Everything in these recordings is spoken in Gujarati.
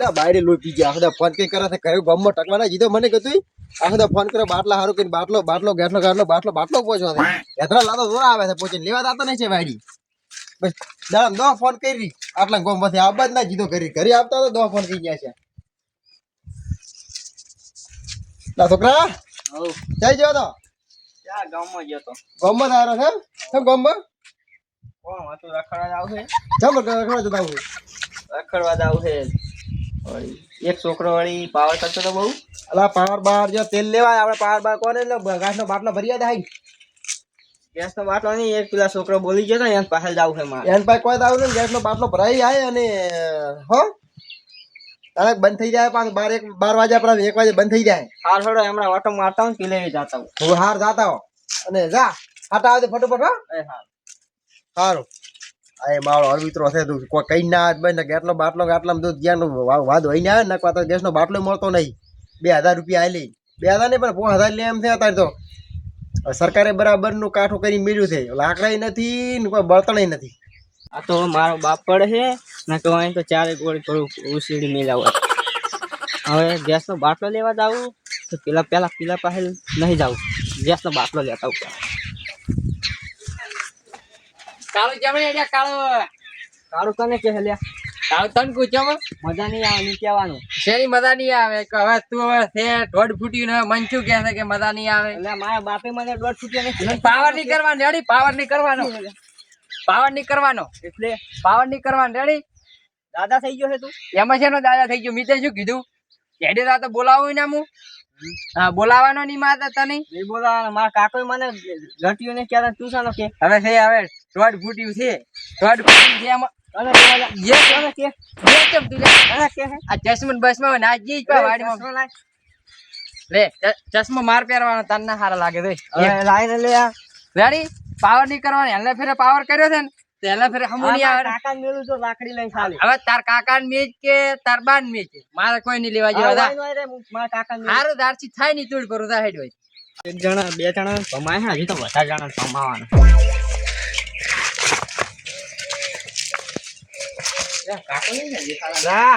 એટલે બાયરે લોહી પી ગયા આખો ફોન કઈ કરે છે ઘરે ગામમાં ટકવાના જીધો મને કીધું આખો ફોન કરે બાટલા હારું કરીને બાટલો પહોંચો છે એતરા લાતો જોર આવે છે પહોંચીને લેવા દાતો નહીં છે વાડી બસ દામ દો ફોન કરી આટલા ગામમાંથી આવવા જ ના જીધો કરી ઘરે આવતા તો દો ફોન કરી ગયા છે ના છોકરા જઈ ગયો તો ક્યાં ગામમાં ગયો તો ગામમાં આવ્યો છે કેમ ગામમાં કોણ હતું રખડવા જાવ છે ચાલો રખડવા જતા હું રખડવા જાવ છે એક છોકરો વળી પાવર કરતો તો બહુ અલા પાવર બાર જો તેલ લેવાય આપણે પાવર બાર કોને એટલે ઘાસનો બાટલો ભરી દે હાઈ ગેસ નો બાટલો નહીં એક પેલા છોકરો બોલી ગયો તો એને પાછળ જાવ છે મારે એન પાસે કોઈ દાવ ને ગેસનો બાટલો ભરાઈ જાય અને હો તારે બંધ થઈ જાય પાછું 12 વાગ્યા પર 1 વાગે બંધ થઈ જાય હાલ થોડો હમણાં ઓટો મારતા હું પીલે જતા હું હું હાર જાતા હો અને જા હાટા આવે ફટોફટ હો એ હા સારું આ મારો અળવિત્રો છે તું કોઈ કઈ ના બને ગેસનો બાટલો આટલામાં દૂધ જ્યાં વાદ હોય ને આવે ને તો ગેસનો બાટલો મળતો નહીં 2000 રૂપિયા આલી 2000 નહીં પણ 5000 લે એમ છે અત્યારે તો સરકારે બરાબર નું કાઠું કરી મેળ્યું છે લાકડા નથી ને કોઈ બળતણ નથી આ તો મારો બાપ પડે છે ને તો અહીં તો ચારે ગોળી થોડું ઉસીડી મેલાવ હવે ગેસનો બાટલો લેવા જાવું તો પેલા પાસે નહીં જાવું ગેસનો બાટલો લેતા આવું કાળું જમણે એટલે કાળું કને કે લ્યા કાળું તન કુચમ મજા નહીં આવે નહીં કહેવાનું શેની મજા નહીં આવે કે હવે તું હવે છે ઢોઢ ફૂટ્યું ને મન શું કહે છે કે મજા નહીં આવે એટલે મારા બાપે મને દોઢ ફૂટ્યા નથી પાવર નહીં કરવાનો રેડી પાવર નહીં કરવાનો એટલે પાવર નહીં કરવાનો રેડી દાદા થઈ ગયો છે તું એમાં છે દાદા થઈ ગયો મીતે શું કીધું કેડી રાતે બોલાવું ને હું હા બોલાવાનો નહીં માતા તને નહીં બોલાવાના મારા કાકોએ મને ઘટ્યું ને ક્યારે તું શાનો કે હવે ઢોઢ ફૂટ્યું છે એમાં અને જે કોને કે જે કેમ તું લે અને કે આ ચશ્મા બસમાં ના જી વાડીમાં લે ચશ્મા માર પહેરવાનો તને ના સારા લાગે રે હવે લાઈને લે આ રેડી પાવર નહીં કરવાનો એને ફેરે પાવર કર્યો છે ને તો એને ફેરે હમું નહીં આવે કાકા મેલું તો લાકડી લઈને ખાલી હવે તાર કાકા મેચ કે તાર બાન મેચ મારે કોઈ નહીં લેવા જેવા મારા કાકા સારું દારથી થાય નહીં તુડ પર હેડ હોય એક જણા બે જણા કમાય છે હજી તો વધારે જણા કમાવાના કાકો નહીં હજી જા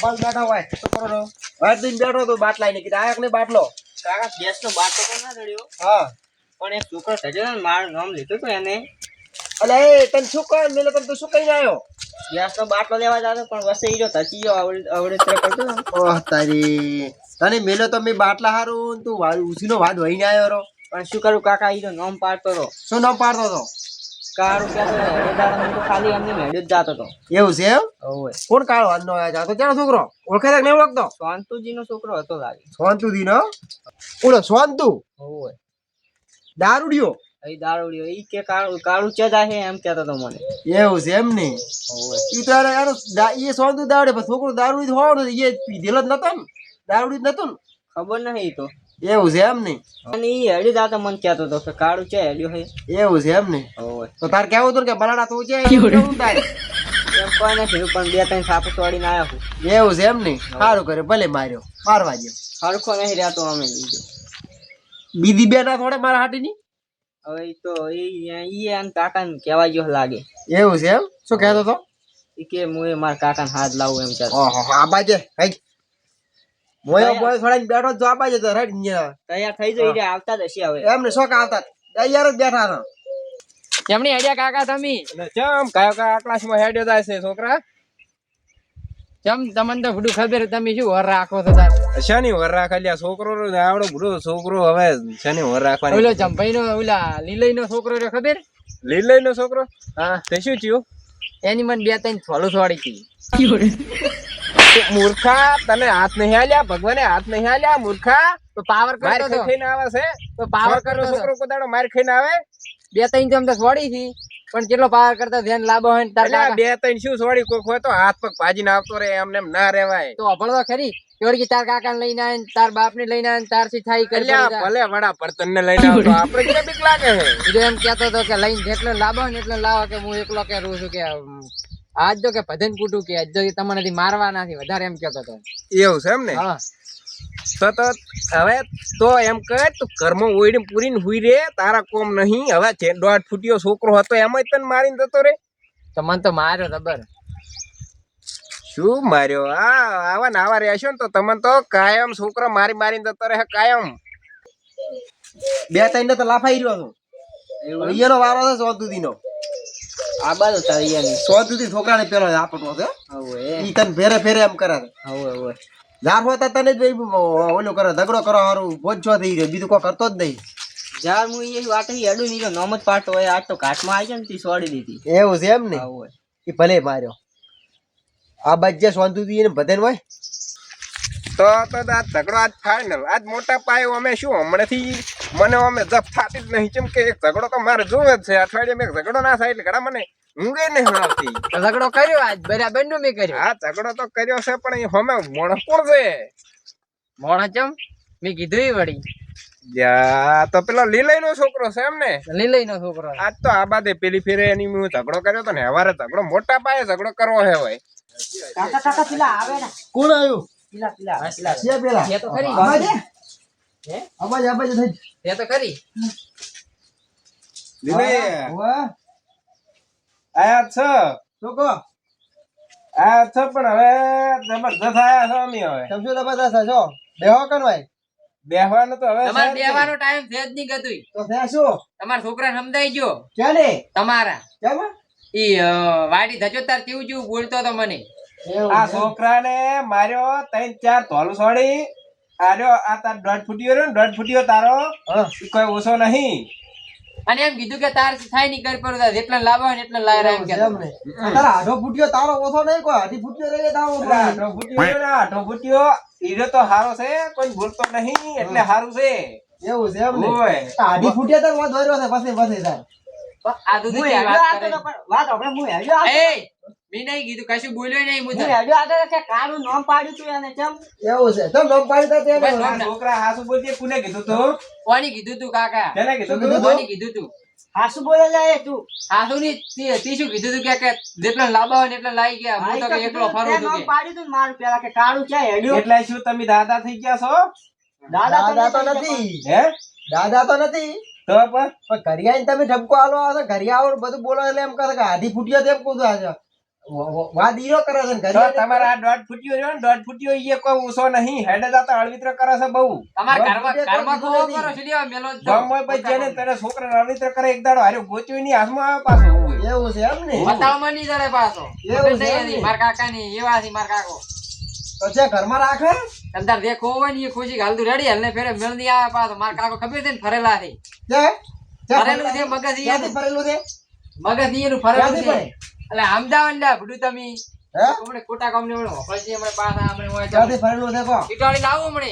બસ બેઠા હોય શું કરો છો વાત દઈને બેઠો તો બાટલા ને કીધા આયક ને બાટલો કાકા ગેસનો બાટલો તો ના ચડ્યો હા પણ એક છોકરો થયો ને મારું નામ લીધું તો એને અલે એ તને શું કહે મેલે તને તું શું કહીને આવ્યો ગેસનો બાટલો લેવા જતો પણ વસે ઈ જો ધચી ગયો આવડે કરતો ને. ઓહ તારી તને મેલો તો મેં બાટલા હારું તું ઉસીનો વાદ વહીને આવ્યો રો પણ શું કરું કાકા ઈ તો નામ પાડતો હતો શું નામ પાડતો હતો કાળું કહેતો તો ખાલી એમની મેળ્યો જ જાતો હતો એવું છે એમ ઓવે કોણ કાળો હાથનો આવ્યા તો ક્યાં છોકરો ઓળખે છે કે નહીં ઓળખતો શાંતુજીનો છોકરો હતો લાગે સોનતું દી નો ઓલો સોનતું ઓવે દારૂડિયો એ દારૂડિયો ઈ કે કાળું ચેદા છે એમ કહેતો હતો મને એવું છે એમ ને ઓવે ઈ તો એનો એ સોનતું દારૂડે પણ છોકરો દારૂડી હોવાનો એ પીધેલો જ નતો ને દારૂડી જ નતો ને ખબર નહીં તો એવું છે એમ ને અને ઈ હેડી જાતો મને કહેતો હતો કે કાળું છે હેડ્યો છે એવું છે એમ ને ઓવે તો તાર કેવું હતું કે બલાડા તું છે કેવું તારે એમ કોઈ નથી પણ 2-3 સાપુ તોડીને આવ્યો છું એવું છે એમ ને સારું કરે ભલે માર્યો મારવા ગયો હરખો નહીં રહેતો અમે બીજો બીજી બેટા થોડે મારા હાટીની હવે ઈ તો ઈ અને કાકાને કહેવા ગયો લાગે એવું છે એમ શું કહેતો તો ઈ કે હું મારા કાકાને હાથ લાવું એમ કહેતો ઓહો આ બાજે હઈ મોયો બોય થોડા બેઠો જો આ બાજે તો રાઈટ તૈયાર થઈ જઈ રે આવતા જ હશે હવે એમને શોખ આવતા તૈયાર જ બેઠા હતા એમની હેડ્યા કાકા તમે ચમ કયા ક્લાસમાં હેડ્યો જાય છે છોકરા ચમ તમને તો બધું ખબર તમે શું વર રાખો છો તાર શની વર રાખા છોકરો આવડો બુડો છોકરો હવે શની વર રાખવાની ઓલો જંભાઈ નો ઓલા લીલઈ નો છોકરો રહ્યો ખબર લીલઈ નો છોકરો હા તે શું થયું એની મને 2-3 થોડું છોડી હતી મૂર્ખા તને હાથ નહીં આલ્યા ભગવાને હાથ નહીં આલ્યા મૂર્ખા તો પાવર કરતો હતો ખાઈને આવે છે તો પાવર કરતો છોકરો કોદાડો માર ખાઈને આવે 2-3 ચમ તો છોડી હતી પણ કેટલો પાવર કરતા ધ્યાન લાભો હોય ને તાર કાકા 2-3 શું છોડી કોક હોય તો હાથ પગ ભાજીને આવતો રહે એમને એમ ના રહેવાય તો અભળો ખરી ચોરી તાર કાકા ને લઈને આવે તાર બાપ ને લઈને આવે તાર થી થાય કરી ભલે વડા બર્તન ને લઈને આવતો આપણે કેટલે બીક લાગે છે બીજો એમ કેતો હતો કે લઈને જેટલો લાભો ને એટલો લાવો કે હું એકલો કે રહું છું કે આજ જો કે ભજન કૂટું કે આજ જો તમને મારવા નથી વધારે એમ કેતો હતો એવું છે એમ ને હા તો હવે તો એમ કર તું ઘરમાં ઓઈડીને પૂરીને હુઈ રે તારા કોમ નહીં હવે જે 1.5 ફૂટિયો છોકરો હતો એમાં તને મારીને જતો રે તો મને તો માર્યો જબર શું માર્યો આવા ને આવા રહેશો ને તો તમને તો કાયમ છોકરો મારી મારીને જતો રહે કાયમ. બે ત્રણ ને તો લાફાઈ રહ્યો છું. એવું અહીંયાનો વારો છે સોદુદીનો. આ બાજુ તારી સોદુદી છોકરાને પેલો આપતો છે. હવે ઈ તને ફેરે ફેરે એમ કરે છે. હવે જાર હોતા તને જ ઓલો કરે ઝઘડો કરો હારું બોજ છો થઈ રહ્યો બીજું કોઈ કરતો જ નહીં. જાર હું એ વાત હેડું નહીં નોમ જ પાડતો હોય આજ તો ઘાટમાં આવી જાય ને તી છોડી દીધી. એવું છે એમ ને હવે એ ભલે માર્યો આ બજ્જે સોદુદી ને બધાને હોય તો આ ઝઘડો આજ ફાઇનલ. આજ મોટા પાયે અમે શું હમણાંથી મને અમે જપ થતી જ નહીં. કેમ કે એક ઝઘડો તો મારે જોવે જ છે. અઠવાડિયે એક ઝઘડો ના થાય એટલે ઘણા મને ઊંઘે નહીં આવતી. તો ઝઘડો કર્યો આજ બરાબર નો મેં કર્યો. આ ઝઘડો તો કર્યો છે પણ એ હમે મોણસ કોણ છે? મોણા ચમ મેં કીધું ઈ વળી તો પેલો લીલઈ નો છોકરો છે એમ ને. લીલઈ નો છોકરો. આજ તો આ બાદે પેલી ફેરે એની હું ઝઘડો કર્યો તો ને હવારે ઝઘડો મોટા પાયે ઝઘડો કરવો હે હોય. કાકા કાકા પેલા આવે ને કોણ આવ્યું પેલા છે પેલા એ તો ખરી. અવાજ હે? અવાજ થઈ એ તો ખરી. લીલઈ વાહ આયા છે શું કહો આયા છે પણ હવે જબરદસ્ત આયા છો અમે હવે. સમજો જબરદસ્ત છો બેહો કનવાય બેહવાનું તો હવે તમારે છે જ બેવાનો ટાઈમ છે જ નહીં ગતુંય. તો ત્યાં શું તમારા છોકરાને સમજાઈ ગયો ક્યાં ને તમારા કેમ ઈ વાડી ધજો તાર કેવું જેવું બોલતો તો મને. આ છોકરાને માર્યો 3-4 ધોલું છોડી આર્યો. આ તાર દોઢ ફૂટ્યો રહ્યો ને દોઢ ફૂટ્યો તારો હા ઈ કોઈ ઓછો નહીં. અને એમ કીધું કે તાર થાય નહીં કરી પર જેટલા લાવવા હોય ને એટલા લાયરા એમ કહેતો. એમ ને તારા આઢો ફૂટ્યો તારો ઓછો નહીં કોઈ આઢી ફૂટ્યો રહે તારો ઓછો એટલે નહીં. આઠો ફૂટ્યો રહ્યો ને આઠો ફૂટ્યો ઈરો તો હારો છે કોઈ ભૂલતો નહીં એટલે હારું છે. એવું છે એમ ને ઓય આઢી ફૂટ્યા તાર વાત ધર્યો છે પછી તાર આ તો હું કેવી હેડ્યો વાત આગળ કરે. પણ વાત આપણે હું હેડ્યો આગળ. એ મેં નહીં કીધું કશું બોલ્યો નહીં હું હું તને. હેડ્યો આગળ કે કાળું નામ પાડ્યું તું એને કેમ એવું છે તો નોમ પાડી તા તેને બસ, આ છોકરા હાસુ બોલજે. કોને કીધું તું? કોની કીધું તું કાકા? કેને કીધું તું? કોની કીધું તું? હાસુ બોલે જાય તું હાસુ ની તી શું કીધું તું કે જેટલા લાંબા હોય ને એટલા લાવી ગયા. હું તો કે એકલો ફરું તે છું નામ કે. પાડ્યું તું ને મારું પેલા કે કાળું ક્યાં હેડ્યો એટલે શું તમે દાદા થઈ ગયા છો? દાદા તો નથી હે દાદા તો નથી તો પણ પણ ઘરે આવીને તમે ઠપકો આલો આવશે ઘરે આવો ને બધું બોલો એટલે એમ કરે કે આધી ફૂટ્યો તેમ કું આજે વાત ઈરો કરે છે ને ઘરે તો આવીને તમારે આ દોઢ ફૂટ્યો રહ્યો ને દોઢ ફૂટ્યો ઈ કોઈ ઓછો નહીં. હેડે જાતા અળવિત્ર કરે છે બહુ. તમારા બસ, ઘરમાં બીજે ઘરમાં કોઈ કોવો કીધું કરો નથી. છો લેવા મેલો જ છો. ગામમાં પછી જેને તને છોકરાને અળવિત્ર કરે એક દાડો હાર્યો ગોચ્યું ની હાથમાં આવે પાછો. એવું છે એમ ને બતાવમાં નહીં જડે પાછો. એવું ખબર છે નહીં એમ ને? હતી. મારા કાકા ની એવા છે મારા કાકો. તો છે ઘરમાં રાખે અંધાર દેખો હોય ને એ ખુશી હાલતું રેડી હાલને ફેરે મેળ નહીં આવે પાછો. મારા કાકો ખબર છે ને ફરેલા છે. ફરેલું છે મગજ ઈ ક્યાંથી ફરેલું છે મગજ ઈ એનું ફરેલું ક્યાંથી છે. ફરે? એટલે અમદાવાદ ના ભડું તમે હે હમણે ખોટા કામ ને વફળજી હમણે પાછા હમણે હોય તો ક્યાંથી ફરેલું છે કો ઈટાળી લાવો હમણે.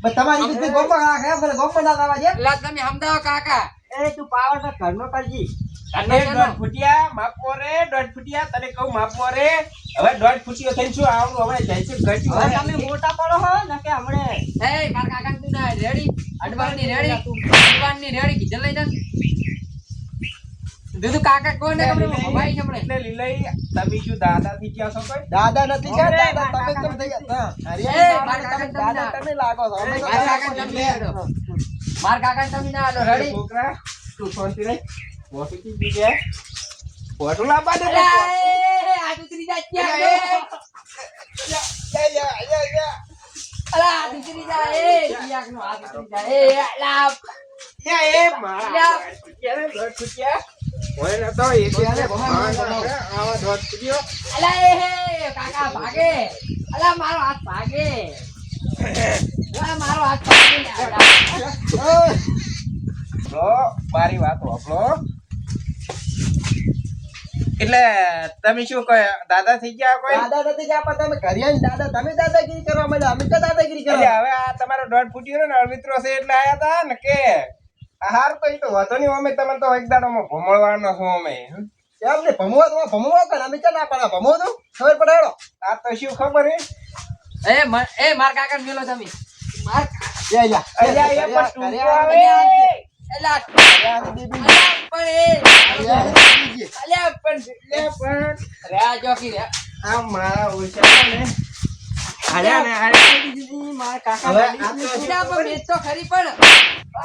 બસ તમારી બુદ્ધિ ગોમમાં રાખે ભલે ગોમમાં ના લાવવા છે એટલે તમે સમજાવો કાકા. એ તું પાવર તો ઘરનો કરજી ઘરનો એક છે ને? દોઢ ફૂટિયા માપવો રે દોઢ ફૂટિયા તને કહું માપવો રે. હવે દોઢ ફૂટિયો થઈને શું આવડું હવે જઈશું ઘટ્યું હવે હવે. તમે મોટા પડો હો ને કે હમણે એ મારા કાકા તું ના રેડી અડવાણની રેડી અડવાણની રેડી કીધે લઈ જા. દીધું કાકા કોને હમણે ભાઈ છે હમણે. એટલે લીલઈ તમે શું દાદા થઈ ગયા છો કોઈ? દાદા નથી છે અરે, દાદા તમે કાકા કેમ થઈ ગયા એ, મારા કાકા તમે દાદા તમે લાગો છો અમે તો મારા દાદા કાકા કોઈ તમે નથી. હેડો. મારા કાકા તમે ના આલો રેડી. છોકરા તું શાંતિ રહે. મોટી ચીજ છે. ફોટો લાવવા દે. અરે આ દૂસરી જાત ક્યાં છે? અલા આ દૂસરી જાત એ યાકનો આ દૂસરી જાત એ અલા એ મારા દોઢ ફૂટિયા. હોય ને તો એક આવા દોઢ ફૂટિયો. અલા એ કાકા ભાગે. અલા મારો હાથ ભાગે. અલા મારો હાથ ભાગે. તો મારી વાત વાપરો. એટલે તમે શું કહો દાદા થઈ ગયા કોઈ? દાદા નથી ગયા પણ તમે ઘરે આવીને દાદા તમે દાદાગીરી કરવા માંડ્યા અમે તો દાદાગીરી એટલે કરવા હવે આ તમારો દોઢ ફૂટ્યો ને અળવિત્રો છે એટલે આયા તા ને કે હાર તો ઈ તો વાંધો નહીં. અમે તમને તો એક દાડોમાં ભમળવાનો છું અમે. એમ ને ભમવો કરે અમે ક્યાં ના પાડ્યા ભમવો તો ખબર પડે હેડો. આ તો શું ખબર હે? એ માર કાકા મેલો તમે. માર લે લે અલ્યા એ પણ ટૂંકો આવે. અલા અલ્યા બેબી અલ્યા પણ એ અલ્યા અલ્યા પણ રે જોકી રે. આ મારા ઓછા ને હાલ્યા ને હાલ્યા. મારા કાકા હવે ગાડી આ તો શું ઈના પર મેચ તો ખરી પણ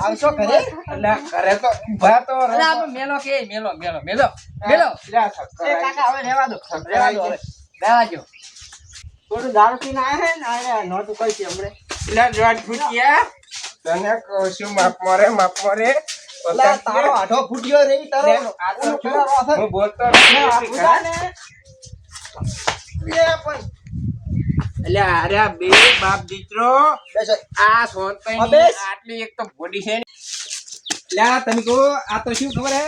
આવશો ઘરે અલ્યા કરે તો ઊભા તો રહો. અલા આ મેલો કે મેલો મેલો મેલો મેલો. અલ્યા શક્કર એ કાકા હવે રહેવા દો શક્કર આવી હવે. ગઈ. રહેવા જો. થોડું દારૂ પીને આયા હે ને આને નહોતું કહી છે હમણે લે જોડ ફૂટિયા તને કહું છું માપ મારે અલા, તારો આઠો ફૂટ્યો રહી તારો ઓલો પેલા વાસે. હું બોલતો આ નથી પૂજા ને એ પણ અલ્યા અરે આ બે બાપ દીકરો બેસો. આ સોતઈ અબે. આટલી એક તો બોડી છે ને. લ્યા તમે કહો આ તો શું ખબર હે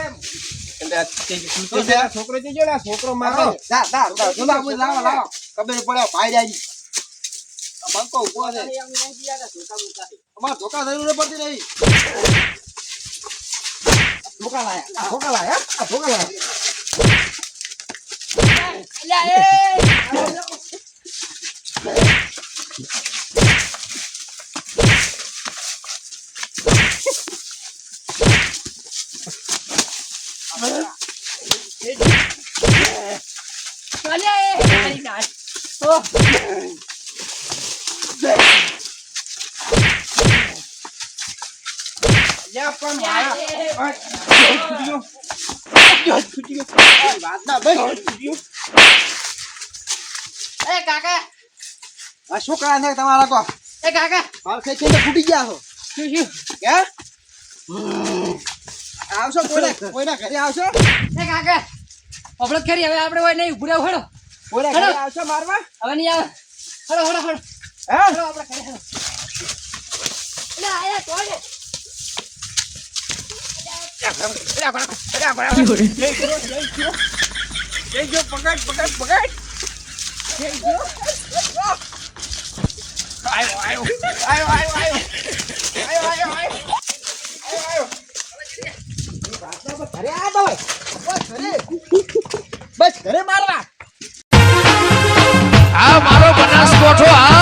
છોકરો જોજો ને આ છોકરો મારો જા, જા, જા, જા, લાવો, લાવો. ખબર પડે ભાઈ જાજી. આ બંકો ઉભો છે. અમાર ધોકા જરૂર પડતી નહીં. ધોકા લાયા. લ્યા પણ મારા વાત ના ભાઈ. એ કાકા આ શું કરે છે તમારા કો? એ કાકા માર ખેંચીને ફૂટી ગયા છો. શું શું કે આવશો કોઈના ઘરે આવશો? એ કાકા આપણે ખરી હવે આપણે હોય નહીં ઉભું રહેવું હેડો કોઈના ઘરે આવશો મારવા? હવે નહીં આવે હેડો હેડો હેડો હે? હેડો આપણે ખરી હેડો લે આયા તો ને જઈજો પકડ આયો ઘરે આ તો ભાઈ. બસ ઘરે મારવા. આ મારો બનાસકોઠો આ